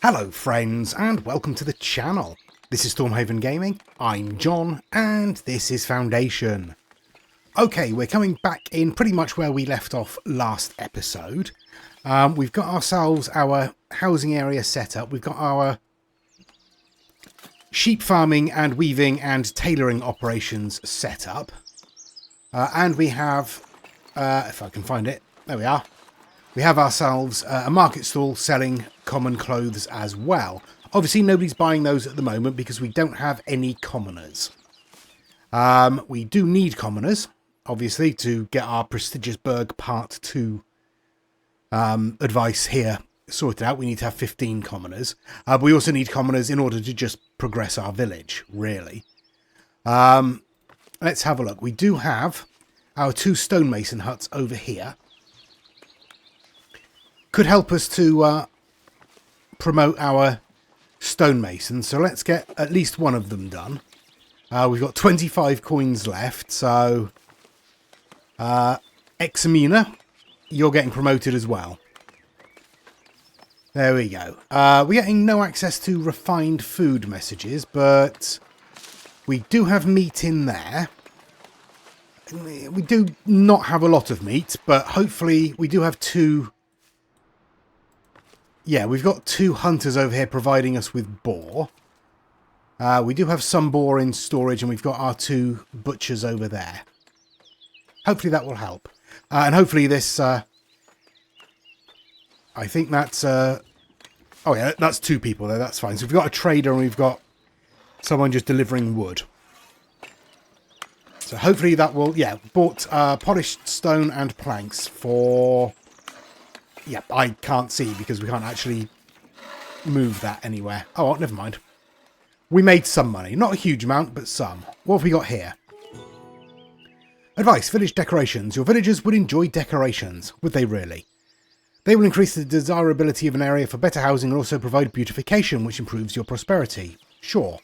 Hello friends and welcome to the channel. This is Stormhaven Gaming, I'm John and this is Foundation. Okay, we're coming back in pretty much where we left off last episode. We've got ourselves our housing area set up, we've got our sheep farming and weaving and tailoring operations set up. And we have, if I can find it, there we are. We have ourselves a market stall selling common clothes as well. Obviously, nobody's buying those at the moment because we don't have any commoners. We do need commoners, obviously, to get our prestigious Burg Part 2 advice here sorted out. We need to have 15 commoners. But we also need commoners in order to just progress our village, really. Let's have a look. We do have our 2 stonemason huts over here. Could help us to promote our stonemasons. So let's get at least one of them done. We've got 25 coins left. So Examina, you're getting promoted as well. There we go. We're getting no access to refined food messages, but we do have meat in there. We do not have a lot of meat, but hopefully we do have 2... Yeah, we've got 2 hunters over here providing us with boar. We do have some boar in storage, and we've got our 2 butchers over there. Hopefully that will help. And hopefully this... I think that's... oh yeah, that's 2 people there, that's fine. So we've got a trader and we've got someone just delivering wood. So hopefully that will... Yeah, bought polished stone and planks for... Yeah, I can't see because we can't actually move that anywhere. Oh, well, never mind. We made some money. Not a huge amount, but some. What have we got here? Advice, village decorations. Your villagers would enjoy decorations. Would they really? They will increase the desirability of an area for better housing and also provide beautification, which improves your prosperity. Sure.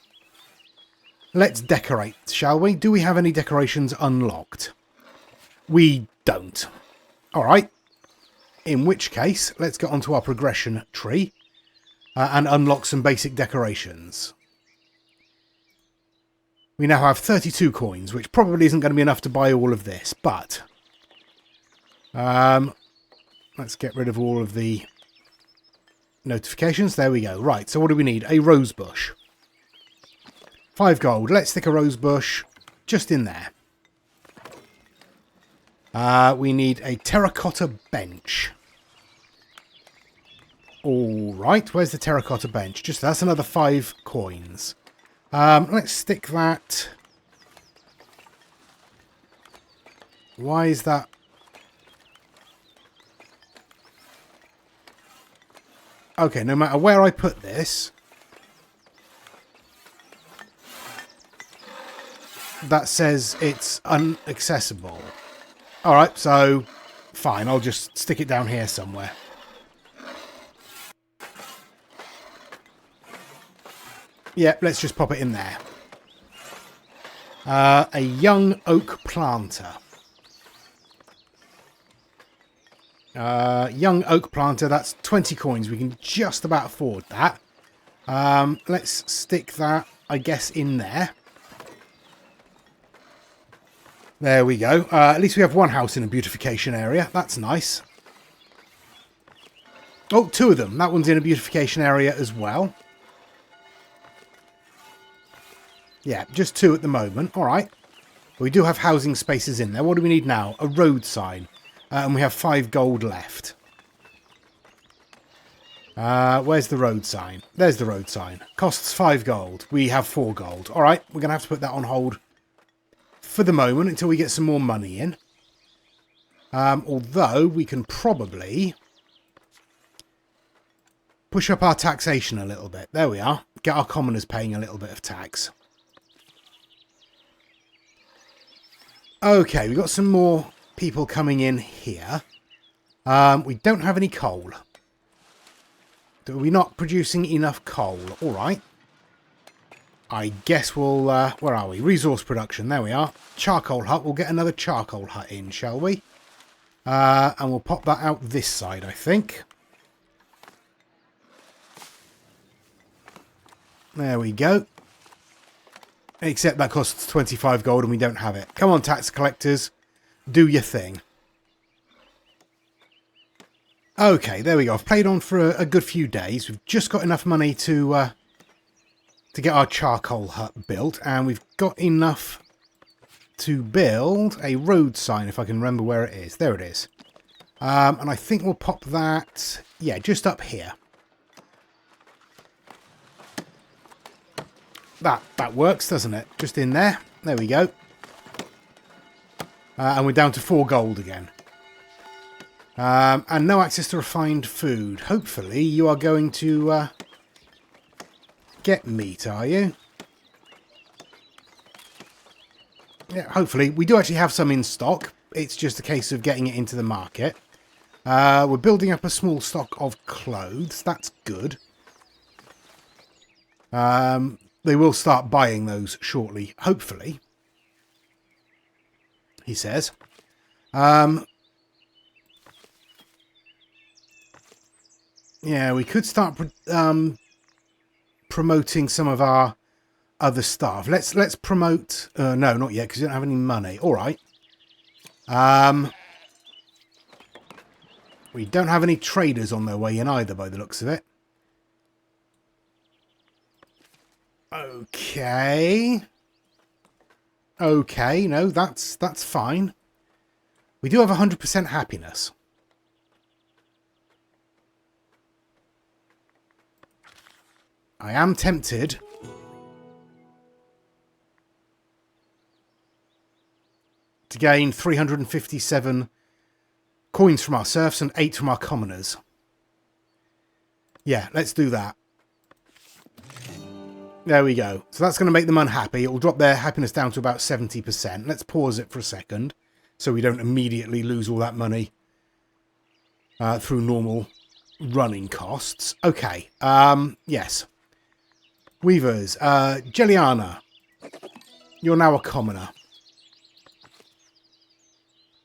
Let's decorate, shall we? Do we have any decorations unlocked? We don't. Alright. In which case, let's get onto our progression tree and unlock some basic decorations. We now have 32 coins, which probably isn't going to be enough to buy all of this, but let's get rid of all of the notifications. There we go. Right, so what do we need? A rose bush. 5 gold. Let's stick a rose bush just in there. We need a terracotta bench. Alright, where's the terracotta bench? Just that's another 5 coins. Let's stick that... Why is that... Okay, no matter where I put this... That says it's inaccessible. Alright, so... Fine, I'll just stick it down here somewhere. Yeah, let's just pop it in there. A young oak planter. Young oak planter, that's 20 coins. We can just about afford that. Let's stick that, I guess, in there. There we go. At least we have 1 house in a beautification area. That's nice. Oh, 2 of them. That one's in a beautification area as well. Yeah, just 2 at the moment. All right. We do have housing spaces in there. What do we need now? A road sign. And we have 5 gold left. Where's the road sign? There's the road sign. Costs 5 gold. We have 4 gold. All right. We're going to have to put that on hold for the moment until we get some more money in. Although we can probably push up our taxation a little bit. There we are. Get our commoners paying a little bit of tax. Okay, we've got some more people coming in here. We don't have any coal. Are we not producing enough coal? All right. I guess we'll... where are we? Resource production. There we are. Charcoal hut. We'll get another charcoal hut in, shall we? And we'll pop that out this side, I think. There we go. Except that costs 25 gold and we don't have it. Come on, tax collectors. Do your thing. Okay, there we go. I've played on for a good few days. We've just got enough money to get our charcoal hut built. And we've got enough to build a road sign, if I can remember where it is. There it is. And I think we'll pop that, yeah, just up here. That works, doesn't it? Just in there. There we go. And we're down to 4 gold again. And no access to refined food. Hopefully you are going to get meat, are you? Yeah, hopefully. We do actually have some in stock. It's just a case of getting it into the market. We're building up a small stock of clothes. That's good. They will start buying those shortly, hopefully. He says. Yeah, we could start promoting some of our other staff. Let's promote... no, not yet, because we don't have any money. All right. We don't have any traders on their way in either, by the looks of it. Okay. Okay, no, that's fine. We do have 100% happiness. I am tempted to gain 357 coins from our serfs and 8 from our commoners. Yeah, let's do that. There we go. So that's going to make them unhappy. It will drop their happiness down to about 70%. Let's pause it for a second so we don't immediately lose all that money through normal running costs. Okay. Yes. Weavers. Jelliana. You're now a commoner.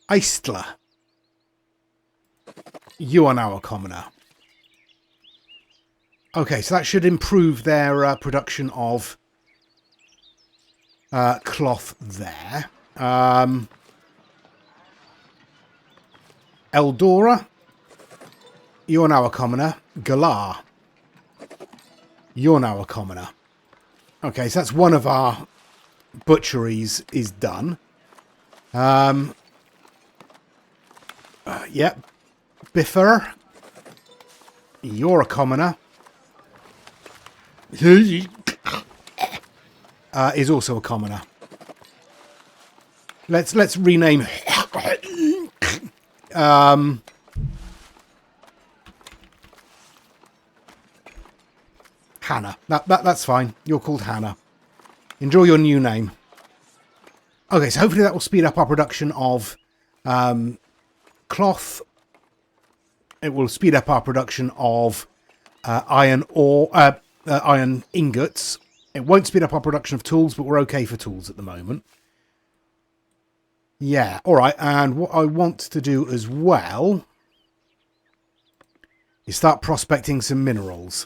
Eistler. You are now a commoner. Okay, so that should improve their production of cloth there. Eldora, you're now a commoner. Galar, you're now a commoner. Okay, so that's one of our butcheries is done. Yep. Biffer, you're a commoner. Is also a commoner. Let's rename Hannah. That's fine. You're called Hannah. Enjoy your new name. Okay, so hopefully that will speed up our production of cloth. It will speed up our production of iron ore. Iron ingots. It won't speed up our production of tools, but we're okay for tools at the moment. Yeah, alright, and what I want to do as well is start prospecting some minerals.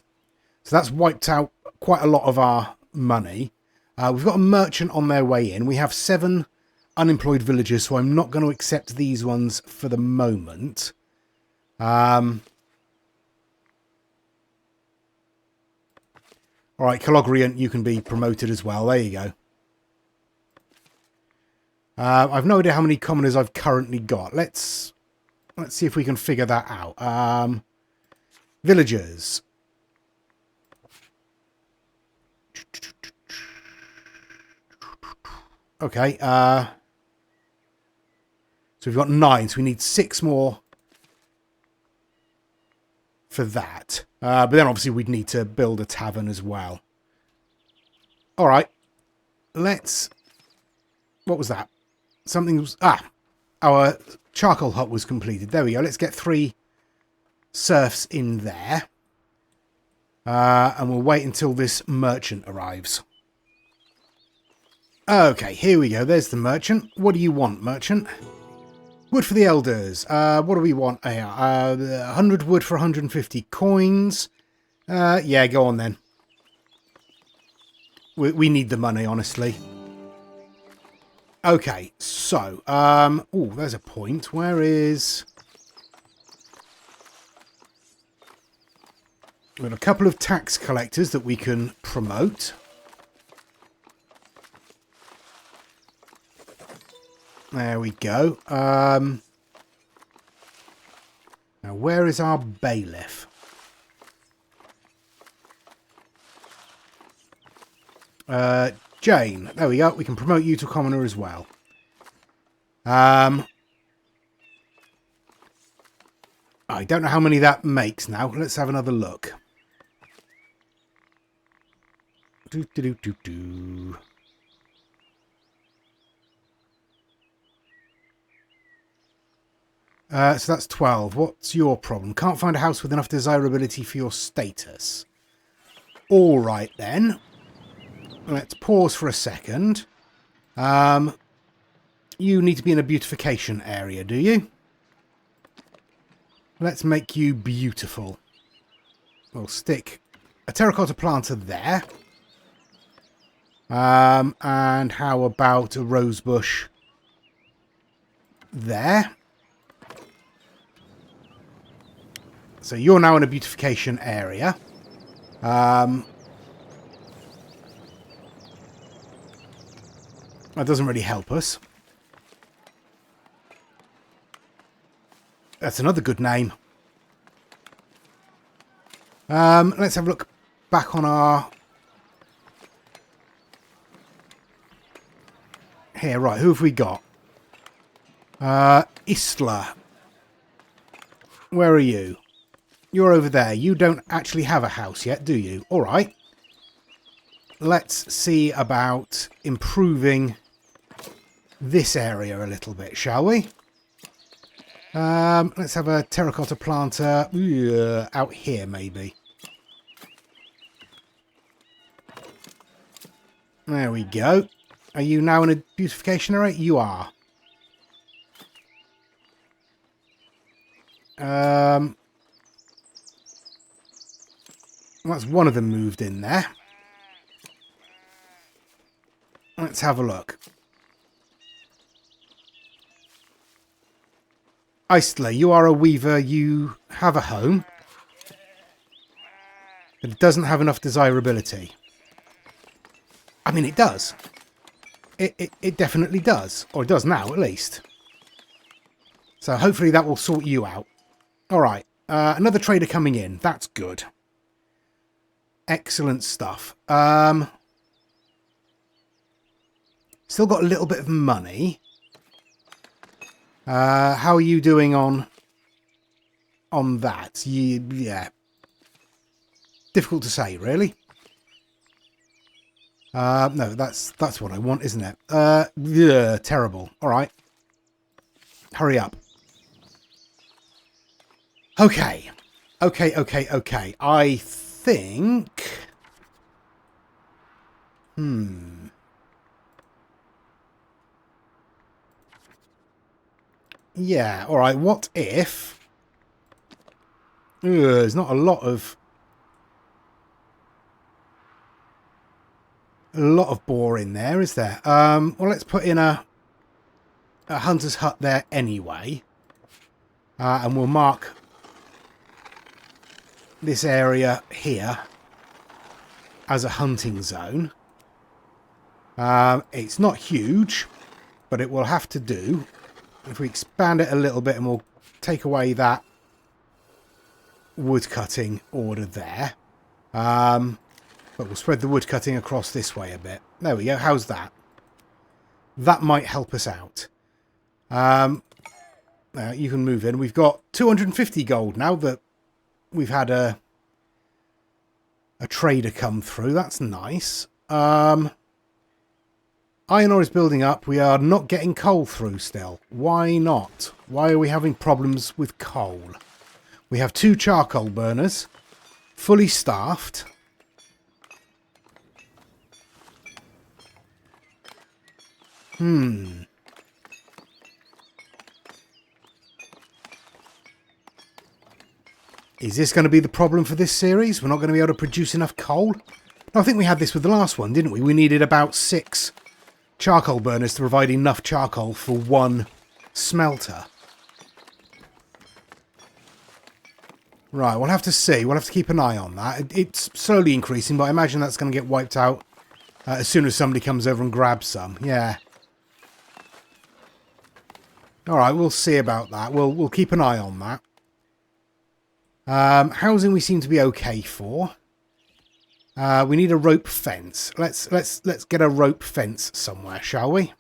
So that's wiped out quite a lot of our money. We've got a merchant on their way in. We have 7 unemployed villagers, so I'm not going to accept these ones for the moment. Alright, Calogriant, you can be promoted as well. There you go. I've no idea how many commoners I've currently got. Let's see if we can figure that out. Villagers. Okay. So we've got 9, so we need 6 more for that. But then obviously we'd need to build a tavern as well. Alright. Let's... What was that? Something was... Our charcoal hut was completed. There we go. Let's get 3 serfs in there. And we'll wait until this merchant arrives. Okay, here we go. There's the merchant. What do you want, merchant? Wood for the elders. What do we want? 100 wood for 150 coins. Yeah, go on then. We need the money, honestly. Okay, so, oh, there's a point. Where is... We've got a couple of tax collectors that we can promote. There we go. Now, where is our bailiff? Jane. There we go. We can promote you to commoner as well. I don't know how many that makes now. Let's have another look. So that's 12. What's your problem? Can't find a house with enough desirability for your status. All right, then. Let's pause for a second. You need to be in a beautification area, do you? Let's make you beautiful. We'll stick a terracotta planter there. And how about a rose bush there? So you're now in a beautification area. That doesn't really help us. That's another good name. Let's have a look back on our... Here, right, who have we got? Isla. Where are you? You're over there. You don't actually have a house yet, do you? All right. Let's see about improving this area a little bit, shall we? Let's have a terracotta planter out here, maybe. There we go. Are you now in a beautification area? You are. That's one of them moved in there. Let's have a look. Isla, you are a weaver. You have a home. But it doesn't have enough desirability. I mean, it does. It definitely does. Or it does now, at least. So hopefully that will sort you out. Alright. Another trader coming in. That's good. Excellent stuff. Still got a little bit of money. How are you doing on that? Yeah. Difficult to say, really. No, that's what I want, isn't it? Yeah, terrible. All right. Hurry up. Okay. Okay. I think... Yeah, all right. What if... there's not a lot of boar in there, is there? Well, let's put in a hunter's hut there anyway. And we'll mark this area here as a hunting zone. It's not huge, but it will have to do. If we expand it a little bit and we'll take away that wood cutting order there. But we'll spread the wood cutting across this way a bit. There we go. How's that? That might help us out. You can move in. We've got 250 gold now that we've had a trader come through. That's nice. Iron ore is building up. We are not getting coal through still. Why not? Why are we having problems with coal? We have 2 charcoal burners, fully staffed. Is this going to be the problem for this series? We're not going to be able to produce enough coal? I think we had this with the last one, didn't we? We needed about 6 charcoal burners to provide enough charcoal for 1 smelter. Right, we'll have to see. We'll have to keep an eye on that. It's slowly increasing, but I imagine that's going to get wiped out as soon as somebody comes over and grabs some. Yeah. Alright, we'll see about that. We'll keep an eye on that. Housing we seem to be okay for. We need a rope fence. Let's get a rope fence somewhere, shall we?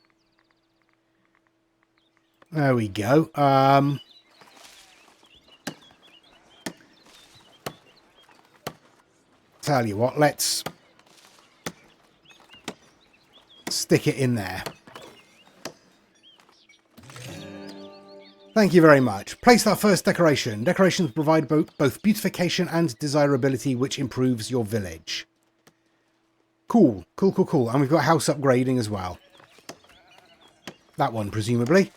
There we go. Tell you what, let's stick it in there. Thank you very much. Place our first decoration. Decorations provide both beautification and desirability, which improves your village. Cool, cool, cool, cool. And we've got house upgrading as well. That one, presumably.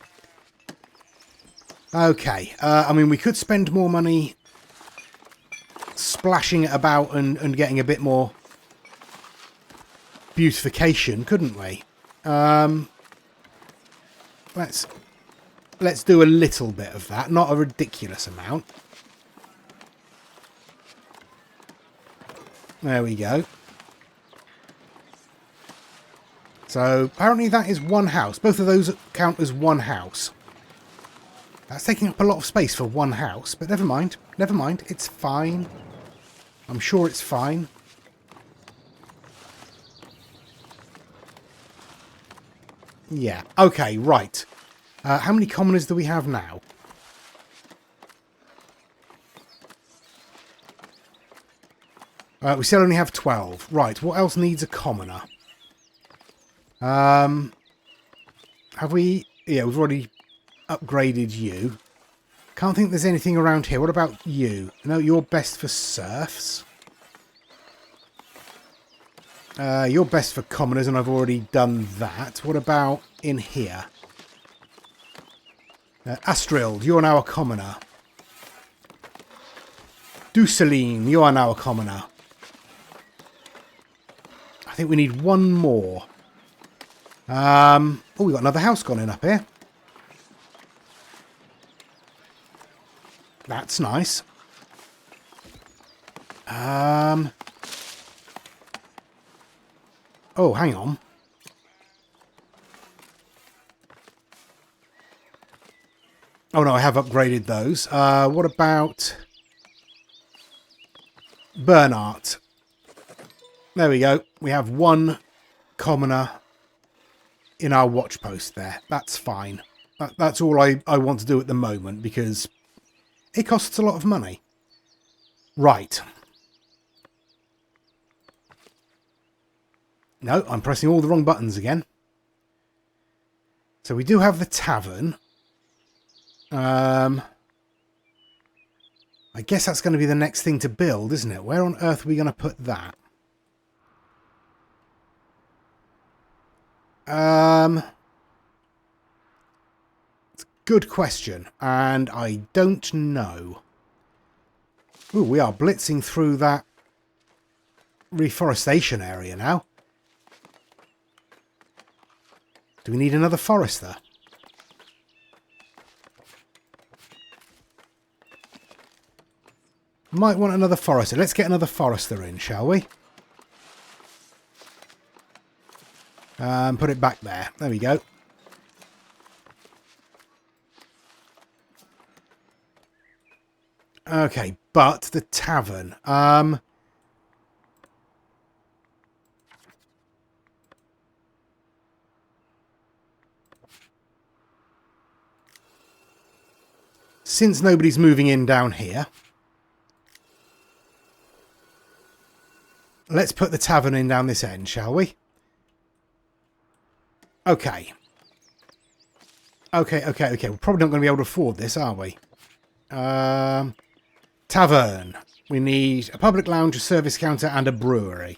Okay. I mean, we could spend more money splashing it about and getting a bit more beautification, couldn't we? Let's do a little bit of that, not a ridiculous amount. There we go. So apparently that is 1 house. Both of those count as 1 house. That's taking up a lot of space for 1 house, but never mind. Never mind. It's fine. I'm sure it's fine. Yeah. Okay, right. How many commoners do we have now? We still only have 12. Right, what else needs a commoner? Have we... Yeah, we've already upgraded you. Can't think there's anything around here. What about you? No, you're best for serfs. You're best for commoners, and I've already done that. What about in here? Astrild, you are now a commoner. Duceline, you are now a commoner. I think we need 1 more. Oh, we've got another house gone in up here. That's nice. Oh, hang on. Oh no, I have upgraded those. What about Bernard? There we go. We have 1 commoner in our watch post there. That's fine. That's all I want to do at the moment because it costs a lot of money. Right. No, I'm pressing all the wrong buttons again. So we do have the tavern. I guess that's going to be the next thing to build, isn't it? Where on earth are we going to put that? It's a good question, and I don't know. Ooh, we are blitzing through that reforestation area now. Do we need another forester? Might want another forester. Let's get another forester in, shall we? Put it back there. There we go. Okay, but the tavern. Since nobody's moving in down here, let's put the tavern in down this end, shall we? Okay. Okay. We're probably not going to be able to afford this, are we? Tavern. We need a public lounge, a service counter, and a brewery.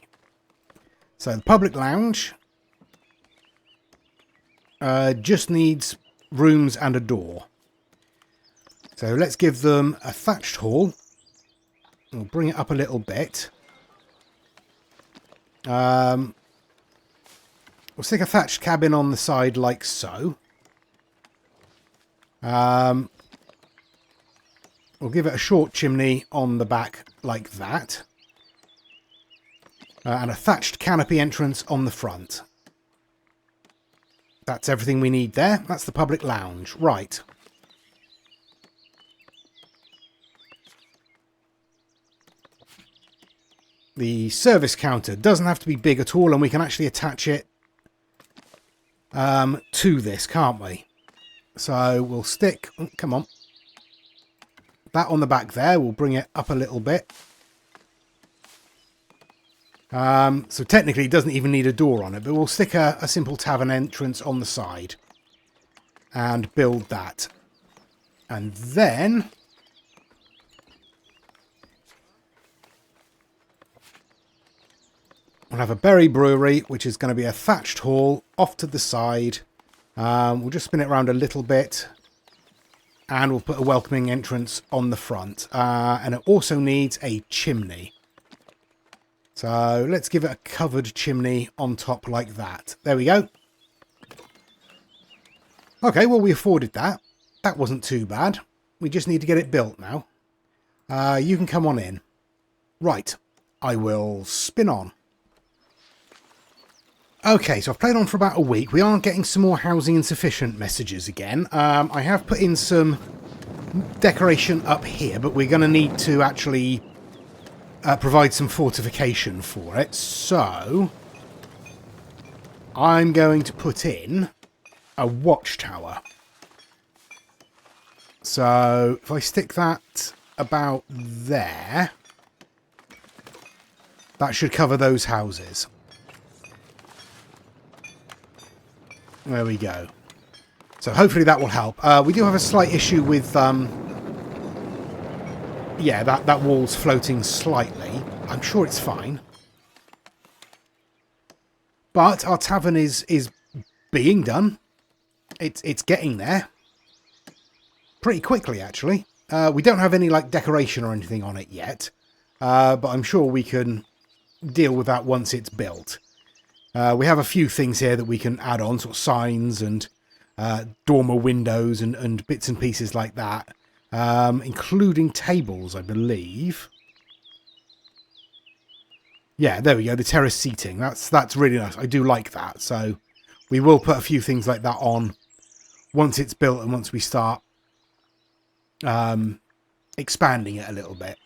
So the public lounge just needs rooms and a door. So let's give them a thatched hall. We'll bring it up a little bit. We'll stick a thatched cabin on the side like so. We'll give it a short chimney on the back like that. And a thatched canopy entrance on the front. That's everything we need there. That's the public lounge. Right. The service counter doesn't have to be big at all, and we can actually attach it to this, can't we? So we'll stick... Oh, come on. That on the back there. We'll bring it up a little bit. So technically it doesn't even need a door on it, but we'll stick a simple tavern entrance on the side and build that. And then we'll have a berry brewery, which is going to be a thatched hall off to the side. We'll just spin it around a little bit and we'll put a welcoming entrance on the front. And it also needs a chimney. So let's give it a covered chimney on top like that. There we go. Okay, well, we afforded that. That wasn't too bad. We just need to get it built now. You can come on in. Right, I will spin on. Okay, so I've played on for about a week. We are getting some more housing insufficient messages again. I have put in some decoration up here, but we're going to need to actually... provide some fortification for it. So I'm going to put in a watchtower. So if I stick that about there, that should cover those houses. There we go. So hopefully that will help. We do have a slight issue with yeah, that wall's floating slightly. I'm sure it's fine. But our tavern is being done. It's getting there. Pretty quickly, actually. We don't have any like decoration or anything on it yet. But I'm sure we can deal with that once it's built. We have a few things here that we can add on, sort of signs and dormer windows and bits and pieces like that. Including tables, I believe. Yeah, there we go. The terrace seating. That's really nice. I do like that. So we will put a few things like that on once it's built and once we start expanding it a little bit.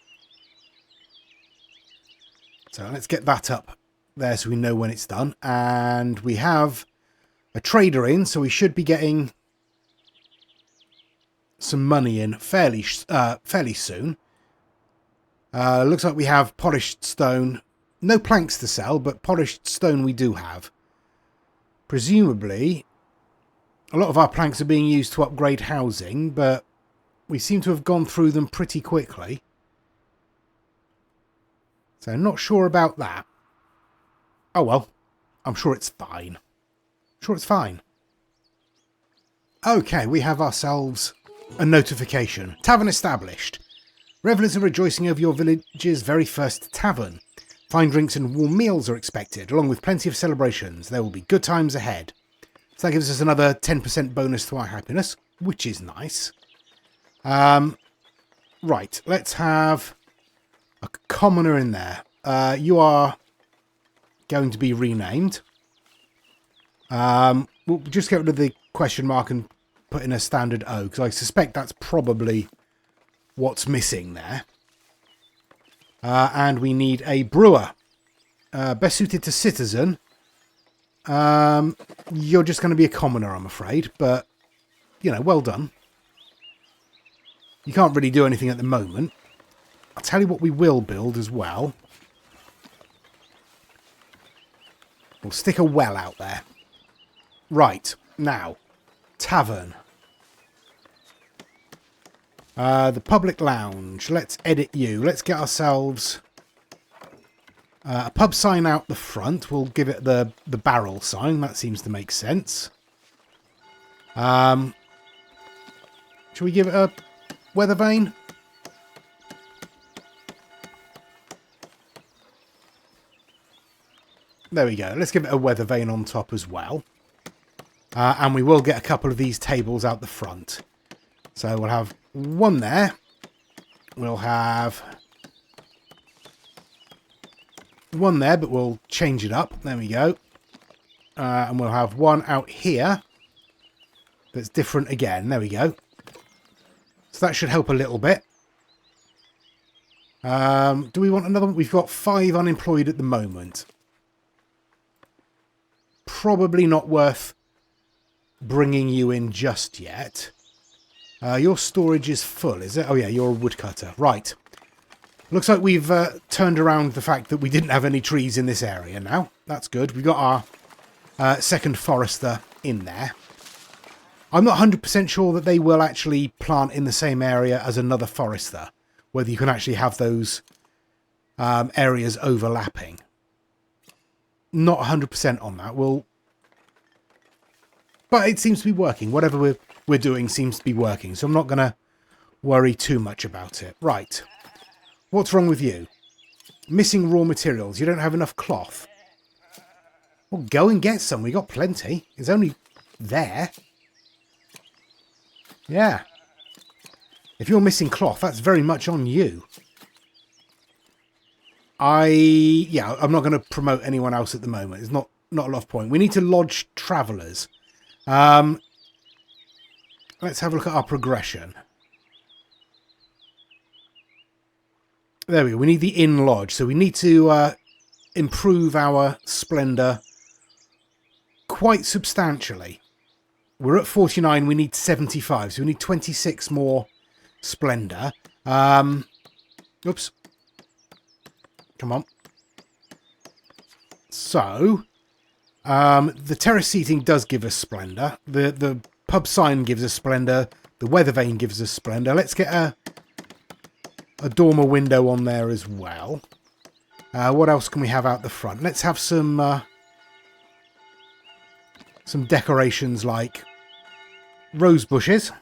So let's get that up there so we know when it's done. And we have a trader in, so we should be getting some money in fairly soon. Looks like we have polished stone. No planks to sell, but polished stone we do have. Presumably, a lot of our planks are being used to upgrade housing, but we seem to have gone through them pretty quickly. So I'm not sure about that. Oh well, I'm sure it's fine. Sure it's fine. Okay, we have ourselves a notification. Tavern established. Revelers are rejoicing over your village's very first tavern. Fine drinks and warm meals are expected, along with plenty of celebrations. There will be good times ahead. So that gives us another 10% bonus to our happiness, which is nice. Right, let's have a commoner in there. You are going to be renamed. We'll just get rid of the question mark and put in a standard O, because I suspect that's probably what's missing there. And we need a brewer. Best suited to citizen. You're just going to be a commoner, I'm afraid. But, you know, well done. You can't really do anything at the moment. I'll tell you what we will build as well. We'll stick a well out there. Right, now. Tavern. The public lounge. Let's edit you. Let's get ourselves a pub sign out the front. We'll give it the barrel sign. That seems to make sense. Should we give it a weather vane? There we go. Let's give it a weather vane on top as well. And we will get a couple of these tables out the front. So we'll have one there. We'll have one there, but we'll change it up. There we go. And we'll have one out here that's different again. There we go. So that should help a little bit. Do we want another one? We've got 5 unemployed at the moment. Probably not worth bringing you in just yet. Your storage is full, is it? Oh yeah, you're a woodcutter. Right. Looks like we've turned around the fact that we didn't have any trees in this area now. That's good. We've got our second forester in there. I'm not 100% sure that they will actually plant in the same area as another forester. Whether you can actually have those areas overlapping. Not 100% on that. But it seems to be working. Whatever we're doing seems to be working. So I'm not going to worry too much about it. Right. What's wrong with you? Missing raw materials. You don't have enough cloth. Well, go and get some. We got plenty. It's only there. Yeah. If you're missing cloth, that's very much on you. Yeah, I'm not going to promote anyone else at the moment. There's not a lot of point. We need to lodge travellers. Let's have a look at our progression. There we go. We need the inn lodge. So we need to improve our splendour quite substantially. We're at 49. We need 75. So we need 26 more splendour. Oops. Come on. So, the terrace seating does give us splendour. The pub sign gives us splendour. The weather vane gives us splendour. Let's get a dormer window on there as well. What else can we have out the front? Let's have some decorations like rose bushes.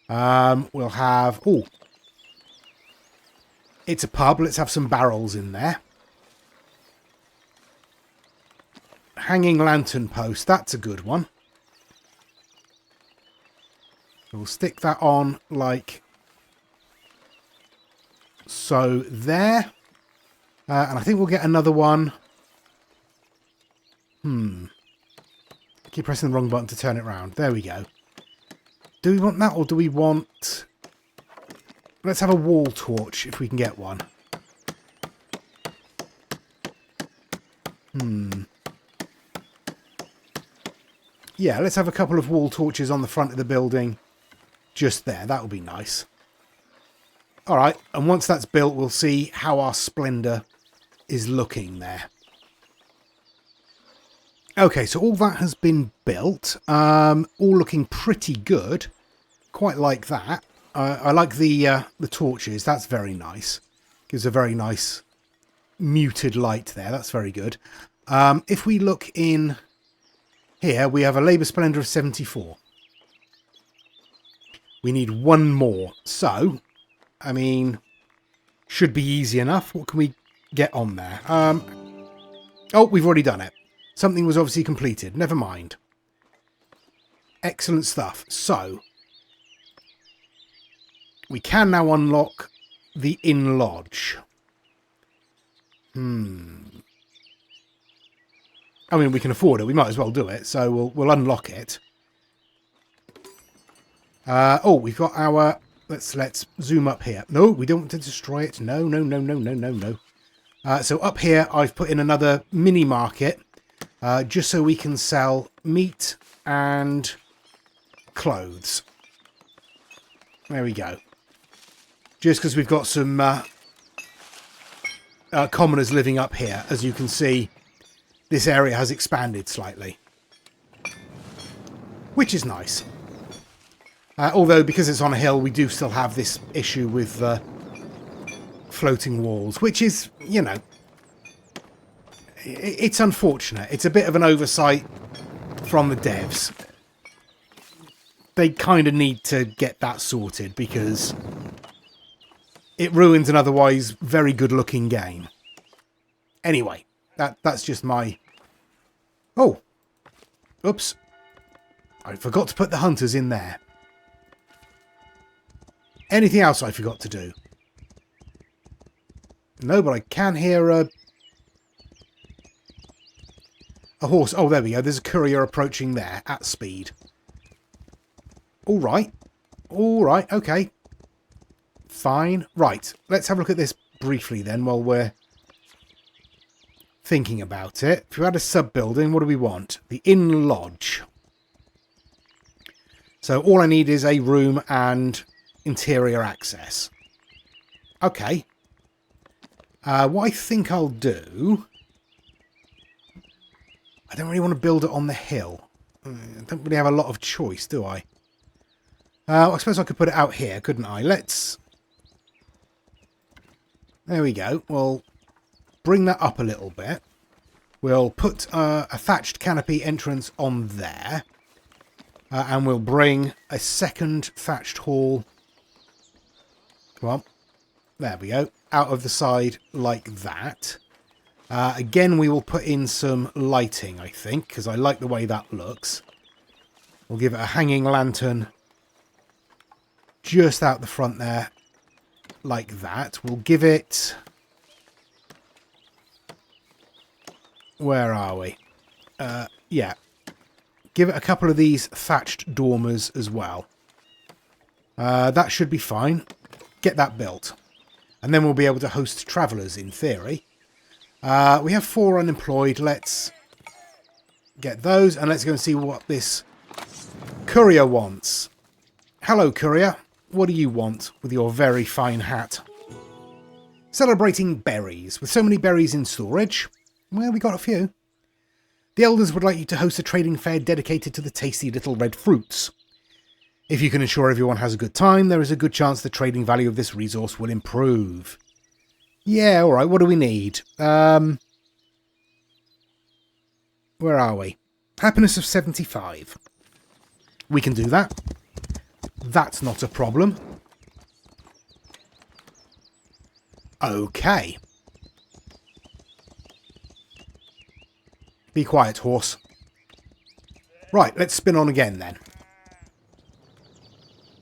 We'll have... Oh, it's a pub. Let's have some barrels in there. Hanging lantern post. That's a good one. We'll stick that on like so there. And I think we'll get another one. I keep pressing the wrong button to turn it around. There we go. Do we want that or do we want... Let's have a wall torch if we can get one. Yeah, let's have a couple of wall torches on the front of the building. Just there. That would be nice. Alright, and once that's built, we'll see how our splendour is looking there. Okay, so all that has been built. All looking pretty good. Quite like that. I like the torches. That's very nice. Gives a very nice muted light there. That's very good. If we look in here, we have a labour splendour of 74. We need one more. So, I mean, should be easy enough. What can we get on there? Oh, we've already done it. Something was obviously completed. Never mind. Excellent stuff. So, we can now unlock the inn lodge. I mean, we can afford it. We might as well do it. So we'll unlock it. Oh, we've got our... Let's zoom up here. No, we don't want to destroy it. No. So up here, I've put in another mini market. Just so we can sell meat and clothes. There we go. Just because we've got some commoners living up here. As you can see, this area has expanded slightly. Which is nice. Although, because it's on a hill, we do still have this issue with floating walls. Which is, you know... It's unfortunate. It's a bit of an oversight from the devs. They kind of need to get that sorted because it ruins an otherwise very good looking game. Anyway, that's just my... Oh! Oops. I forgot to put the hunters in there. Anything else I forgot to do? No, but I can hear a horse. Oh, there we go. There's a courier approaching there at speed. All right. All right. Okay. Fine. Right. Let's have a look at this briefly then while we're thinking about it. If we had a sub-building, what do we want? The Inn Lodge. So all I need is a room and interior access. Okay. What I think I'll do... I don't really want to build it on the hill. I don't really have a lot of choice, do I? I suppose I could put it out here, couldn't I? Let's... There we go. We'll bring that up a little bit. We'll put a thatched canopy entrance on there. And we'll bring a second thatched hall. Come on. There we go. Out of the side like that. Again, we will put in some lighting, I think, because I like the way that looks. We'll give it a hanging lantern just out the front there, like that. We'll give it... Where are we? Yeah. Give it a couple of these thatched dormers as well. That should be fine. Get that built. And then we'll be able to host travellers, in theory. We have 4 unemployed. Let's get those. And let's go and see what this courier wants. Hello, courier. What do you want with your very fine hat? Celebrating berries. With so many berries in storage. Well, we got a few. The elders would like you to host a trading fair dedicated to the tasty little red fruits. If you can ensure everyone has a good time, there is a good chance the trading value of this resource will improve. Yeah, alright, what do we need? Where are we? Happiness of 75. We can do that. That's not a problem. Okay. Be quiet, horse. Right, let's spin on again then.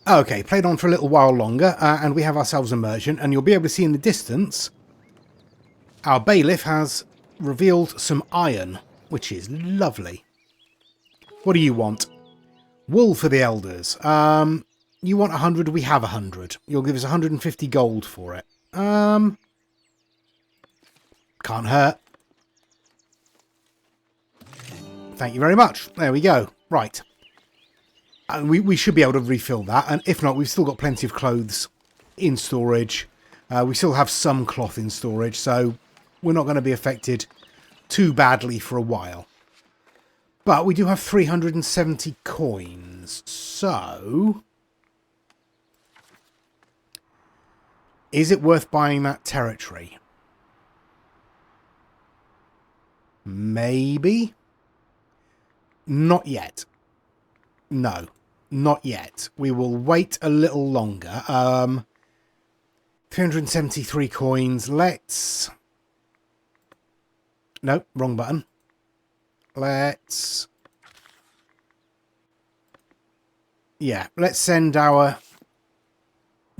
Okay, played on for a little while longer, and we have ourselves a merchant, and you'll be able to see in the distance our bailiff has revealed some iron, which is lovely. What do you want? Wool for the elders. You want 100, we have 100. You'll give us 150 gold for it. Can't hurt. Thank you very much. There we go. Right. And we should be able to refill that. And if not, we've still got plenty of clothes in storage. We still have some cloth in storage, so we're not going to be affected too badly for a while. But we do have 370 coins. So... is it worth buying that territory? Maybe? Not yet. No, not yet. We will wait a little longer. 373 coins. Let's... Nope, wrong button. Let's... yeah, let's send our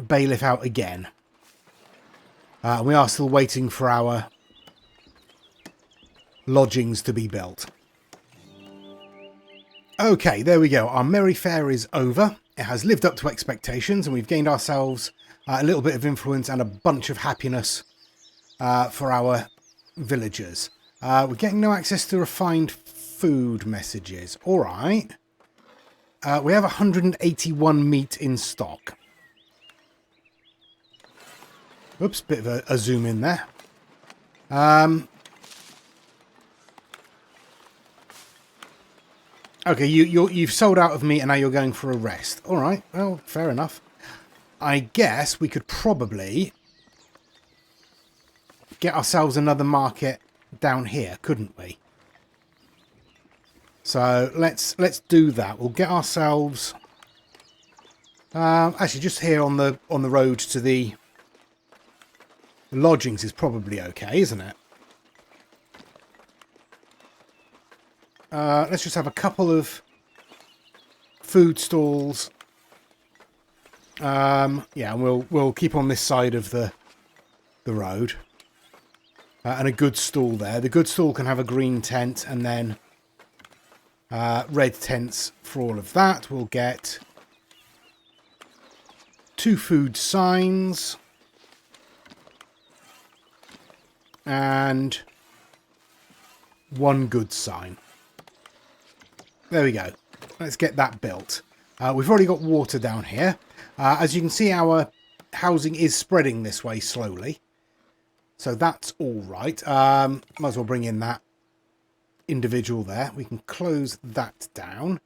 bailiff out again. We are still waiting for our lodgings to be built. Okay, there we go. Our merry fair is over. It has lived up to expectations, and we've gained ourselves a little bit of influence and a bunch of happiness for our villagers. We're getting no access to refined food messages. All right. We have 181 meat in stock. Oops, bit of a zoom in there. Okay, you've sold out of meat and now you're going for a rest. All right, well, fair enough. I guess we could probably get ourselves another market down here, couldn't we? So let's do that. We'll get ourselves actually just here on the road to the lodgings is probably okay, isn't it? Let's just have a couple of food stalls. Yeah, and we'll keep on this side of the road. And a good stall there. The good stall can have a green tent, and then red tents for all of that. We'll get 2 food signs and 1 good sign. There we go. Let's get that built. We've already got water down here. As you can see, our housing is spreading this way slowly. So that's all right. Might as well bring in that individual there. We can close that down.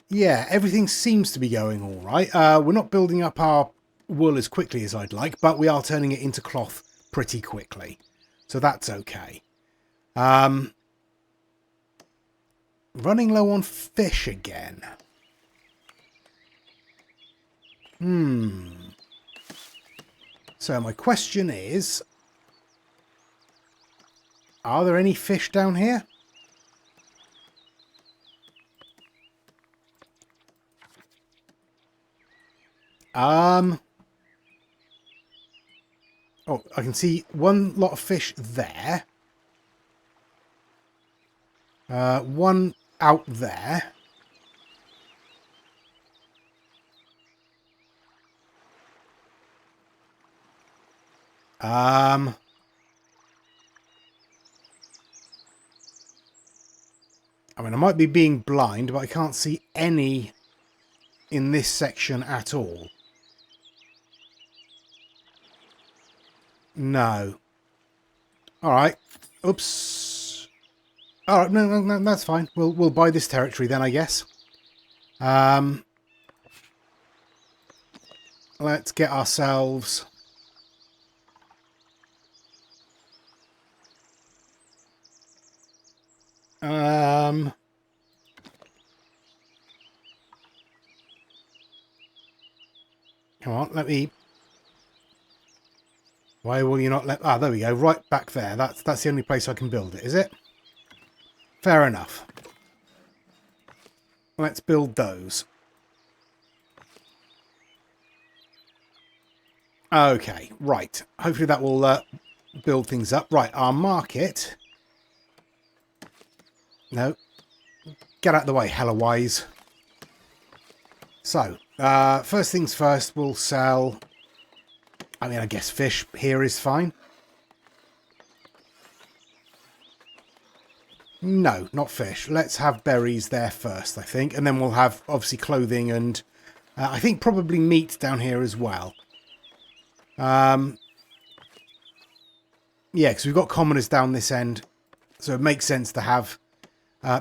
Yeah, everything seems to be going all right. We're not building up our wool as quickly as I'd like, but we are turning it into cloth pretty quickly. So that's okay. Running low on fish again. So my question is, are there any fish down here? Oh, I can see one lot of fish there. One out there. I mean, I might be being blind, but I can't see any in this section at all. No. All right. Oops. All right. No, that's fine. We'll buy this territory then, I guess. Let's get ourselves come on, let me... Why will you not let... Ah, there we go. Right back there. That's the only place I can build it, is it? Fair enough. Let's build those. Okay, right. Hopefully that will build things up. Right, our market... No. Get out of the way, hella wise. So, first things first, we'll sell... I mean, I guess fish here is fine. No, not fish. Let's have berries there first, I think. And then we'll have, obviously, clothing and... I think probably meat down here as well. Yeah, because we've got commoners down this end. So it makes sense to have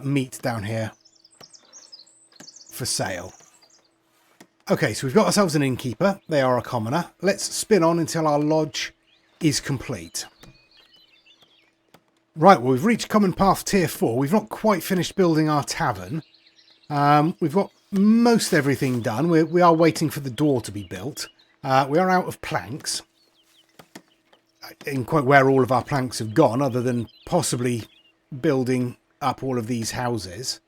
meat down here for sale. Okay, so we've got ourselves an innkeeper. They are a commoner. Let's spin on until our lodge is complete. Right, well, we've reached Common Path Tier 4. We've not quite finished building our tavern. We've got most everything done. We are waiting for the door to be built. We are out of planks. I didn't quite where all of our planks have gone, other than possibly building up all of these houses.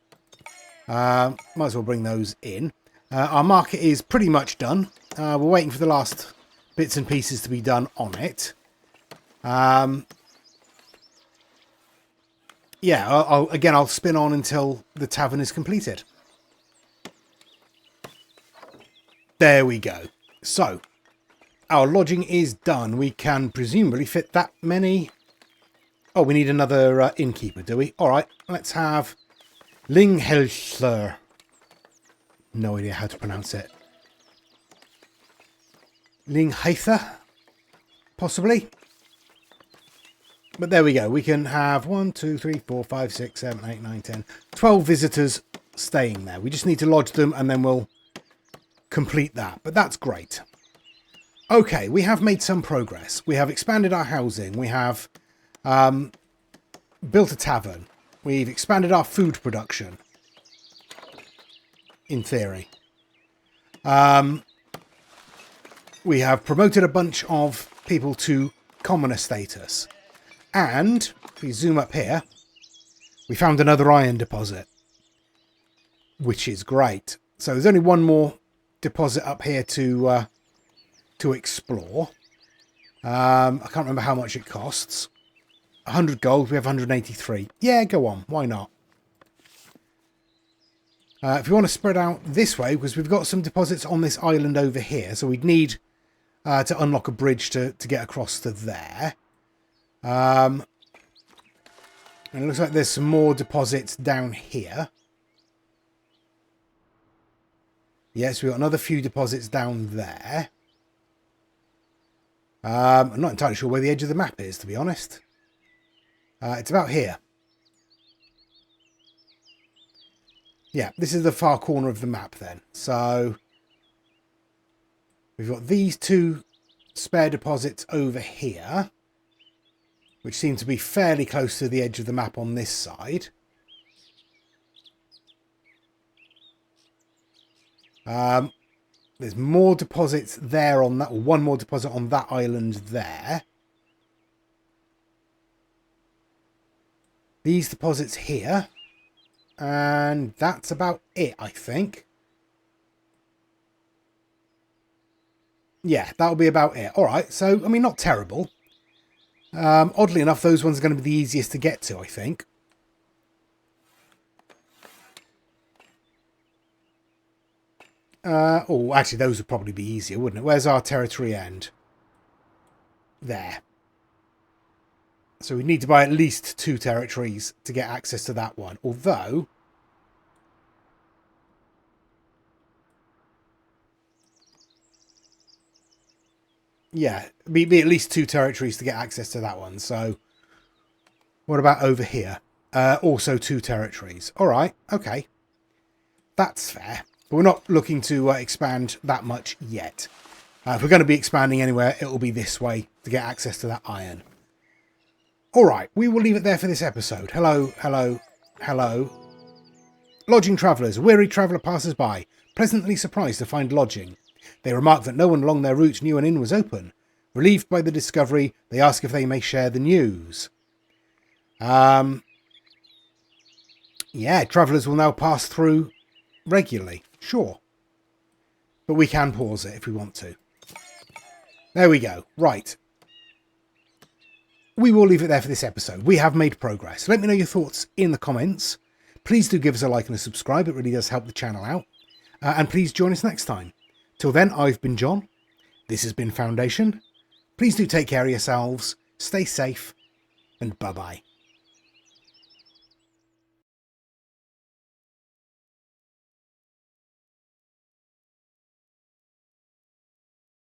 Might as well bring those in. Our market is pretty much done. We're waiting for the last bits and pieces to be done on it. Yeah, I'll spin on until the tavern is completed. There we go. So, our lodging is done. We can presumably fit that many... Oh, we need another innkeeper, do we? All right, let's have Linghelsler. No idea how to pronounce it. Lingheither? Possibly? But there we go. We can have 1, 2, 3, 4, 5, 6, 7, 8, 9, 10, 12 visitors staying there. We just need to lodge them and then we'll complete that. But that's great. Okay, we have made some progress. We have expanded our housing. We have built a tavern. We've expanded our food production. In theory. We have promoted a bunch of people to commoner status. And if we zoom up here, we found another iron deposit, which is great. So there's only one more deposit up here to explore. I can't remember how much it costs. 100 gold, we have 183. Yeah, go on, why not? If you want to spread out this way, because we've got some deposits on this island over here, so we'd need to unlock a bridge to get across to there. And it looks like there's some more deposits down here. Yes, we've got another few deposits down there. I'm not entirely sure where the edge of the map is, to be honest. It's about here. Yeah, this is the far corner of the map then. So we've got these two spare deposits over here, which seem to be fairly close to the edge of the map on this side. There's more deposits there on that, or one more deposit on that island there. These deposits here. And that's about it, I think. Yeah, that'll be about it. All right, so, I mean, not terrible. Oddly enough, those ones are going to be the easiest to get to, I think. Oh, actually, those would probably be easier, wouldn't it? Where's our territory end? There. So we need to buy at least 2 territories to get access to that one. Although, yeah, be at least 2 territories to get access to that one. So what about over here? Also 2 territories. All right, okay. That's fair. But we're not looking to expand that much yet. If we're going to be expanding anywhere, it will be this way to get access to that iron. All right, we will leave it there for this episode. Hello, hello, hello. Lodging travellers. A weary traveller passes by, pleasantly surprised to find lodging. They remark that no one along their route knew an inn was open. Relieved by the discovery, they ask if they may share the news. Yeah, travellers will now pass through regularly. Sure. But we can pause it if we want to. There we go. Right. We will leave it there for this episode. We have made progress. Let me know your thoughts in the comments. Please do give us a like and a subscribe. It really does help the channel out. And please join us next time. Till then, I've been John. This has been Foundation. Please do take care of yourselves. Stay safe. And bye-bye.